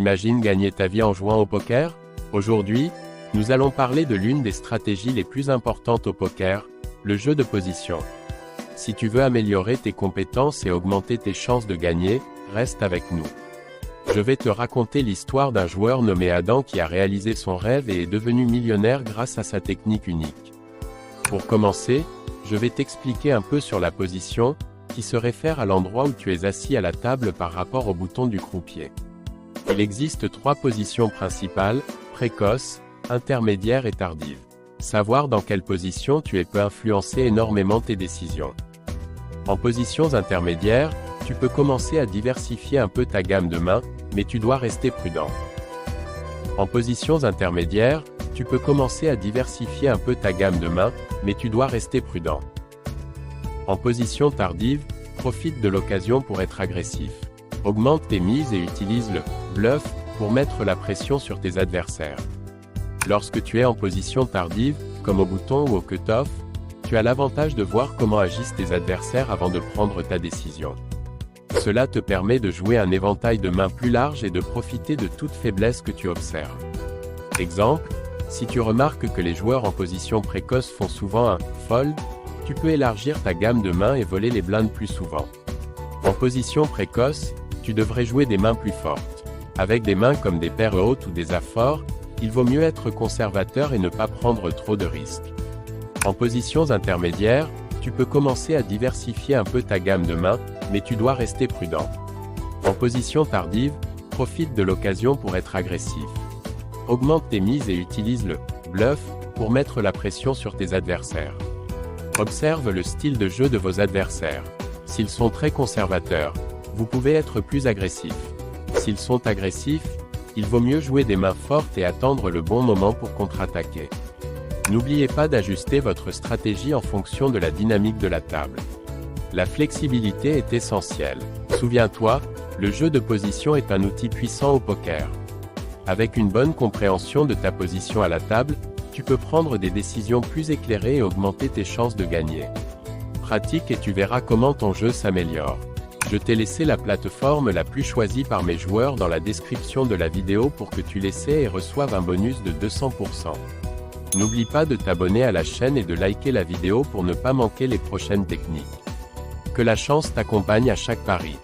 imagines gagner ta vie en jouant au poker? Aujourd'hui, nous allons parler de l'une des stratégies les plus importantes au poker, le jeu de position. Si tu veux améliorer tes compétences et augmenter tes chances de gagner, reste avec nous. Je vais te raconter l'histoire d'un joueur nommé Adam qui a réalisé son rêve et est devenu millionnaire grâce à sa technique unique. Pour commencer, je vais t'expliquer un peu sur la position, qui se réfère à l'endroit où tu es assis à la table par rapport au bouton du croupier. Il existe 3 positions principales, précoce, intermédiaire et tardive. Savoir dans quelle position tu es peut influencer énormément tes décisions. En positions intermédiaires, tu peux commencer à diversifier un peu ta gamme de mains, mais tu dois rester prudent. En positions intermédiaires, tu peux commencer à diversifier un peu ta gamme de mains, mais tu dois rester prudent. En position tardive, profite de l'occasion pour être agressif. Augmente tes mises et utilise le bluff pour mettre la pression sur tes adversaires. Lorsque tu es en position tardive, comme au bouton ou au cut-off, tu as l'avantage de voir comment agissent tes adversaires avant de prendre ta décision. Cela te permet de jouer un éventail de mains plus large et de profiter de toute faiblesse que tu observes. Exemple, si tu remarques que les joueurs en position précoce font souvent un fold, tu peux élargir ta gamme de mains et voler les blindes plus souvent. En position précoce, tu devrais jouer des mains plus fortes. Avec des mains comme des paires hautes ou des as forts, il vaut mieux être conservateur et ne pas prendre trop de risques. En positions intermédiaires, tu peux commencer à diversifier un peu ta gamme de mains, mais tu dois rester prudent. En position tardive, profite de l'occasion pour être agressif. Augmente tes mises et utilise le bluff pour mettre la pression sur tes adversaires. Observe le style de jeu de vos adversaires. S'ils sont très conservateurs, vous pouvez être plus agressif. S'ils sont agressifs, il vaut mieux jouer des mains fortes et attendre le bon moment pour contre-attaquer. N'oubliez pas d'ajuster votre stratégie en fonction de la dynamique de la table. La flexibilité est essentielle. Souviens-toi, le jeu de position est un outil puissant au poker. Avec une bonne compréhension de ta position à la table, tu peux prendre des décisions plus éclairées et augmenter tes chances de gagner. Pratique et tu verras comment ton jeu s'améliore. Je t'ai laissé la plateforme la plus choisie par mes joueurs dans la description de la vidéo pour que tu l'essaies et reçoives un bonus de 200%. N'oublie pas de t'abonner à la chaîne et de liker la vidéo pour ne pas manquer les prochaines techniques. Que la chance t'accompagne à chaque pari.